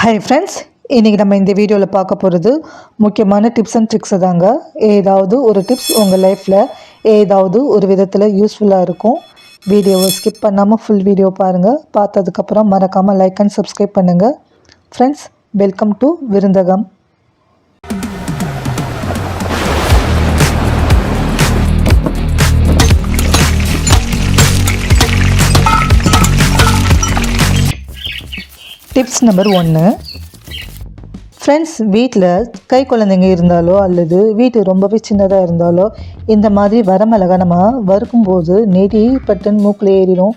Hi friends, இன்றைக்கி நம்ம இந்த வீடியோவில் பார்க்க போகிறது முக்கியமான டிப்ஸ் அண்ட் ட்ரிக்ஸை தாங்க. ஏதாவது ஒரு டிப்ஸ் உங்கள் லைஃப்பில் ஏதாவது ஒரு விதத்தில் யூஸ்ஃபுல்லாக இருக்கும். வீடியோவை ஸ்கிப் பண்ணாமல் ஃபுல் வீடியோ பாருங்கள். பார்த்ததுக்கப்புறம் மறக்காமல் லைக் அண்ட் சப்ஸ்கிரைப் பண்ணுங்கள். Friends, welcome to விருந்தகம். Tips number 1. Friends, வீட்டில் கை குழந்தைங்க இருந்தாலோ அல்லது வீட்டு ரொம்பவே சின்னதாக இருந்தாலோ இந்த மாதிரி வரமிளகா நம்ம வறுக்கும்போது நெடி பட்டன் மூக்கில் ஏறிடும்.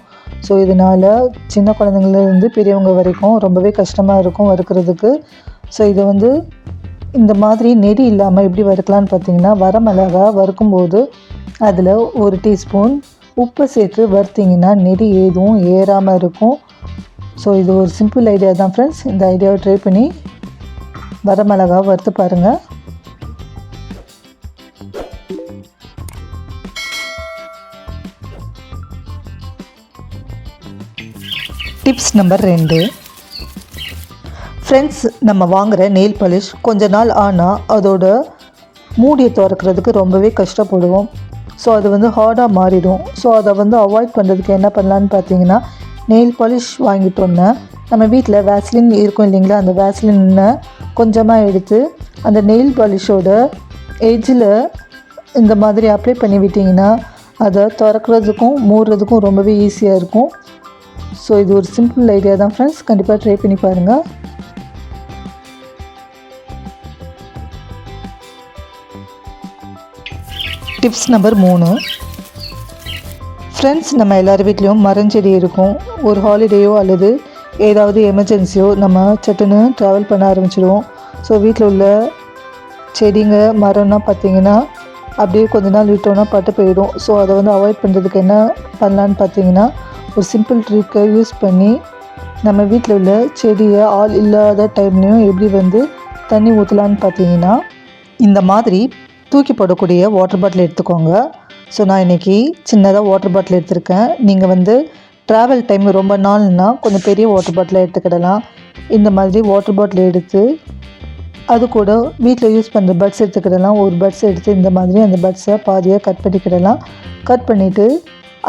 ஸோ இதனால் சின்ன குழந்தைங்கள்லேருந்து பெரியவங்க வரைக்கும் ரொம்பவே கஷ்டமாக இருக்கும் வறுக்கிறதுக்கு. ஸோ இதை இந்த மாதிரி நெடி இல்லாமல் எப்படி வறுக்கலான்னு பார்த்தீங்கன்னா, வரமிளகா வறுக்கும்போது அதில் 1 டீஸ்பூன் உப்பு சேர்த்து வறுத்திங்கன்னா நெடி எதுவும் ஏறாமல் இருக்கும். ஸோ இது ஒரு சிம்பிள் ஐடியா தான் ஃப்ரெண்ட்ஸ். இந்த ஐடியாவை ட்ரை பண்ணி வரமிளகா வறுத்து பாருங்கள். Tips number 2. ஃப்ரெண்ட்ஸ், நம்ம வாங்குகிற நெயில் பாலிஷ் கொஞ்ச நாள் ஆனால் அதோட மூடியை திறக்கிறதுக்கு ரொம்பவே கஷ்டப்படுவோம். ஸோ அது ஹார்டாக மாறிடும். ஸோ அதை அவாய்ட் பண்ணுறதுக்கு என்ன பண்ணலான்னு பார்த்தீங்கன்னா, நெயில் பாலிஷ் வாங்கிட்டோன்னா நம்ம வீட்டில் வேஸ்லின் இருக்கும் இல்லைங்களா, அந்த வேஸ்லினை கொஞ்சமாக எடுத்து அந்த நெயில் பாலிஷோட எட்ஜில் இந்த மாதிரி அப்ளை பண்ணி விட்டிங்கன்னா அதை திறக்கிறதுக்கும் மூடுறதுக்கும் ரொம்பவே ஈஸியாக இருக்கும். ஸோ இது ஒரு சிம்பிள் ஐடியா தான் ஃப்ரெண்ட்ஸ். கண்டிப்பாக ட்ரை பண்ணி பாருங்கள். Tips number 3. ஃப்ரெண்ட்ஸ், நம்ம எல்லார் வீட்லேயும் மரஞ்செடி இருக்கும். ஒரு ஹாலிடேயோ அல்லது ஏதாவது எமர்ஜென்சியோ நம்ம சட்டுன்னு ட்ராவல் பண்ண ஆரம்பிச்சிடுவோம். ஸோ வீட்டில் உள்ள செடிங்க மரம்னா பார்த்திங்கன்னா அப்படியே கொஞ்ச நாள் விட்டோன்னா பட்டு போயிடும். ஸோ அதை அவாய்ட் பண்ணுறதுக்கு என்ன பண்ணலான்னு பார்த்தீங்கன்னா, ஒரு சிம்பிள் ட்ரிக்கை யூஸ் பண்ணி நம்ம வீட்டில் உள்ள செடியை ஆள் இல்லாத டைம்லேயும் எப்படி தண்ணி ஊற்றலான்னு பார்த்தீங்கன்னா, இந்த மாதிரி தூக்கி போடக்கூடிய வாட்டர் பாட்டில் எடுத்துக்கோங்க. ஸோ நான் இன்றைக்கி சின்னதாக வாட்டர் பாட்டில் எடுத்திருக்கேன். நீங்கள் ட்ராவல் டைம் ரொம்ப நாள்னா கொஞ்சம் பெரிய வாட்டர் பாட்டில் எடுத்துக்கிடலாம். இந்த மாதிரி வாட்டர் பாட்டில் எடுத்து அது கூட வீட்டில் யூஸ் பண்ணுற பட்ஸ் எடுத்துக்கிடலாம். ஒரு பட்ஸ் எடுத்து இந்த மாதிரி அந்த பட்ஸை பாதியாக கட் பண்ணிக்கிடலாம். கட் பண்ணிவிட்டு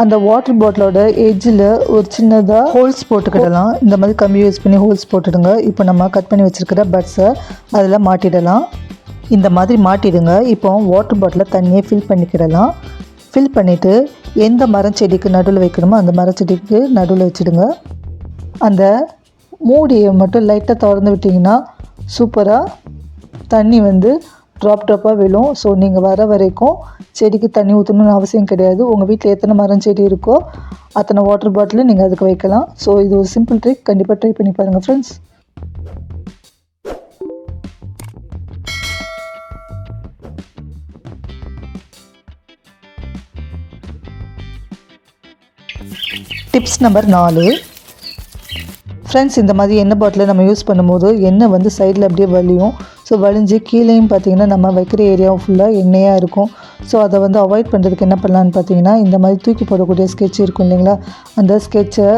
அந்த வாட்டர் பாட்டிலோட எட்ஜில் ஒரு சின்னதாக ஹோல்ஸ் போட்டுக்கிடலாம். இந்த மாதிரி கம்பி யூஸ் பண்ணி ஹோல்ஸ் போட்டுடுங்க. இப்போ நம்ம கட் பண்ணி வச்சுருக்கிற பட்ஸை அதில் மாட்டிடலாம். இந்த மாதிரி மாட்டிடுங்க. இப்போ வாட்டர் பாட்டிலில் தண்ணியை ஃபில் பண்ணிக்கிடலாம். ஃபில் பண்ணிவிட்டு எந்த மரச்செடிக்கு நடுவில் வைக்கணுமோ அந்த மரச்செடிக்கு நடுவில் வச்சுடுங்க. அந்த மூடியை மட்டும் லைட்டாக திறந்து விட்டிங்கன்னா சூப்பராக தண்ணி ட்ராப்பாக விழும். ஸோ நீங்கள் வர வரைக்கும் செடிக்கு தண்ணி ஊற்றணும்னு அவசியம் கிடையாது. உங்கள் வீட்டில் எத்தனை மரச்செடி இருக்கோ அத்தனை வாட்டர் பாட்டில் நீங்கள் அதுக்கு வைக்கலாம். ஸோ இது ஒரு சிம்பிள் ட்ரிக். கண்டிப்பாக ட்ரை பண்ணி பாருங்கள் ஃப்ரெண்ட்ஸ். Tips number 4. ஃப்ரெண்ட்ஸ், இந்த மாதிரி எண்ணெய் பாட்டிலை நம்ம யூஸ் பண்ணும்போது எண்ணெய் சைடில் அப்படியே வலியும். ஸோ வலிஞ்சு கீழேயும் பார்த்திங்கன்னா நம்ம வைக்கிற ஏரியாவும் ஃபுல்லாக எண்ணெயாக இருக்கும். ஸோ அதை அவாய்ட் பண்ணுறதுக்கு என்ன பண்ணலான்னு பார்த்தீங்கன்னா, இந்த மாதிரி தூக்கி போடக்கூடிய ஸ்கெட்ச் இருக்கும் இல்லைங்களா, அந்த ஸ்கெட்சை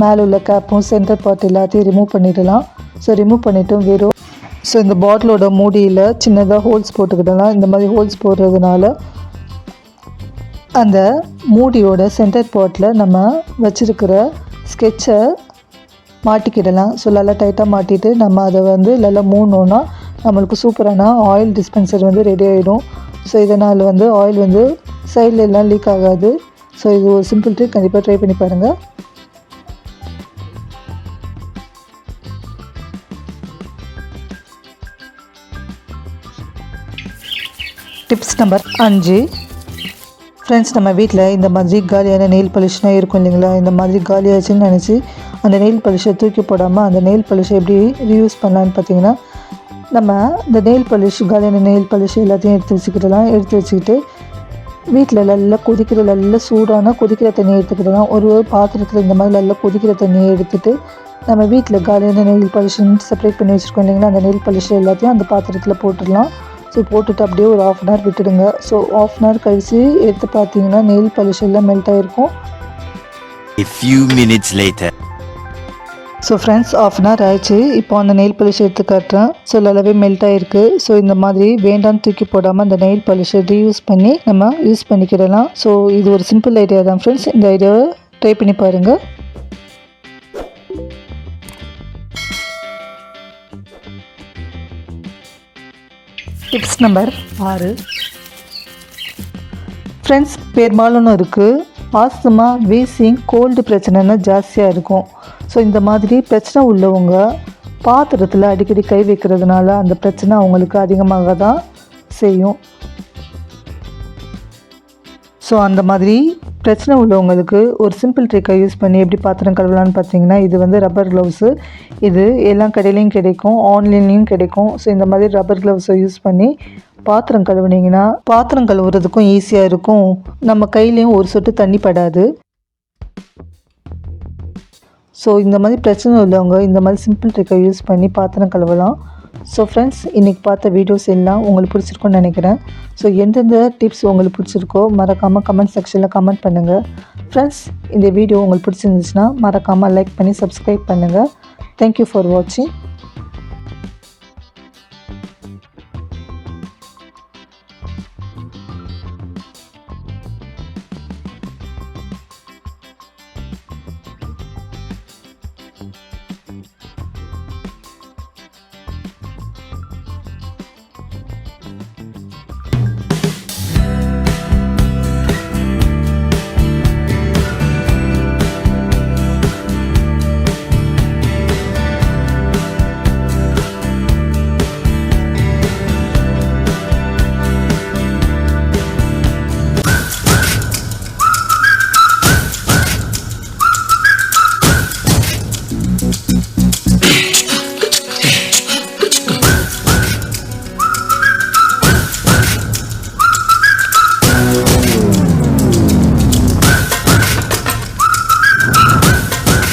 மேலே உள்ள கேப்பும் சென்டர் பார்ட் எல்லாத்தையும் ரிமூவ் பண்ணிடலாம். ஸோ ரிமூவ் பண்ணிவிட்டு இந்த பாட்டிலோட மூடியில் சின்னதாக ஹோல்ஸ் போட்டுக்கிடலாம். இந்த மாதிரி ஹோல்ஸ் போடுறதுனால அந்த மூடியோட சென்டர் பார்ட்டில் நம்ம வச்சுருக்கிற ஸ்கெட்சை மாட்டிக்கிடலாம். ஸோ நல்லா டைட்டாக மாட்டிட்டு நம்ம அதை நல்லா மூணோன்னா நம்மளுக்கு சூப்பரான ஆயில் டிஸ்பென்சர் ரெடி ஆகிடும். ஸோ இதனால் ஆயில் சைடில் எல்லாம் லீக் ஆகாது. ஸோ இது ஒரு சிம்பிள் ட்ரிக். கண்டிப்பாக ட்ரை பண்ணி பாருங்கள். Tips number 5. ஃப்ரெண்ட்ஸ், நம்ம வீட்டில் இந்த மாதிரி காலியான நெயில் பாலிஷ்னால் இருக்கும் இல்லைங்களா, இந்த மாதிரி காலியாச்சுன்னு நினச்சி அந்த நெயில் பாலிஷை தூக்கி போடாமல் அந்த நெயில் பாலிஷை எப்படி ரீயூஸ் பண்ணலான்னு பார்த்தீங்கன்னா, நம்ம இந்த நெயில் பாலிஷ் காலியான நெயில் பாலிஷ் எல்லாத்தையும் எடுத்து வச்சுக்கிடலாம். எடுத்து வச்சுக்கிட்டு வீட்டில் நல்லா சூடான கொதிக்கிற தண்ணியை எடுத்துக்கிடலாம். ஒரு பாத்திரத்தில் இந்த மாதிரி நல்லா கொதிக்கிற தண்ணியை எடுத்துகிட்டு நம்ம வீட்டில் காலியான நெயில் பாலிஷ்ன்னு செப்பரேட் பண்ணி வச்சுருக்கோம் இல்லைங்களா, அந்த நெயில் பாலிஷ் எல்லாத்தையும் அந்த பாத்திரத்தில் போட்டுடலாம். ஸோ போட்டுட்டு அப்படியே ஒரு 1/2 hour விட்டுடுங்க. ஸோ 1/2 hour கழித்து எடுத்து பார்த்தீங்கன்னா நெயில் பாலிஷ் எல்லாம் மெல்ட் ஆகிருக்கும். A few minutes later. So friends of an hour ஆயிடுச்சு. இப்போ அந்த நெயில் பாலிஷ் எடுத்து காட்டுறேன். ஸோ நல்லாவே மெல்ட் ஆகிருக்கு. ஸோ இந்த மாதிரி வேண்டான்னு தூக்கி போடாமல் அந்த நெயில் பாலிஷை ரீயூஸ் பண்ணி நம்ம யூஸ் பண்ணிக்கிடலாம். ஸோ இது ஒரு சிம்பிள் ஐடியா தான் ஃப்ரெண்ட்ஸ். இந்த ஐடியாவை ட்ரை பண்ணி பாருங்கள். Tips number 6. ஃப்ரெண்ட்ஸ் பெரும்பாலும் இருக்குது ஆஸ்துமா, வீசிங், கோல்டு பிரச்சனைன்னு ஜாஸ்தியாக இருக்கும். ஸோ இந்த மாதிரி பிரச்சனை உள்ளவங்க பாத்திரத்தில் அடிக்கடி கை வைக்கிறதுனால அந்த பிரச்சனை அவங்களுக்கு அதிகமாக தான் செய்யும். ஸோ அந்த மாதிரி பிரச்சனை உள்ளவங்களுக்கு ஒரு சிம்பிள் ட்ரிக்கை யூஸ் பண்ணி எப்படி பாத்திரம் கழுவலான்னு பார்த்தீங்கன்னா, இது வந்து ரப்பர் க்ளவுஸு. இது எல்லா கடையிலையும் கிடைக்கும், ஆன்லைன்லேயும் கிடைக்கும். ஸோ இந்த மாதிரி ரப்பர் க்ளவுஸை யூஸ் பண்ணி பாத்திரம் கழுவுனீங்கன்னா பாத்திரம் கழுவுறதுக்கும் ஈஸியாக இருக்கும். நம்ம கையிலையும் ஒரு சொட்டு தண்ணி படாது. ஸோ இந்த மாதிரி பிரச்சனை உள்ளவங்க இந்த மாதிரி சிம்பிள் ட்ரிக்கை யூஸ் பண்ணி பாத்திரம் கழுவலாம். ஸோ ஃப்ரெண்ட்ஸ் இன்றைக்கி பார்த்த வீடியோஸ் எல்லாம் உங்களுக்கு பிடிச்சிருக்குன்னு நினைக்கிறேன். ஸோ எந்தெந்த டிப்ஸ் உங்களுக்கு பிடிச்சிருக்கோ மறக்காமல் கமெண்ட் செக்ஷனில் கமெண்ட் பண்ணுங்கள். ஃப்ரெண்ட்ஸ் இந்த வீடியோ உங்களுக்கு பிடிச்சிருந்துச்சுன்னா மறக்காமல் லைக் பண்ணி சப்ஸ்கிரைப் பண்ணுங்கள். தேங்க்யூ ஃபார் வாட்சிங்.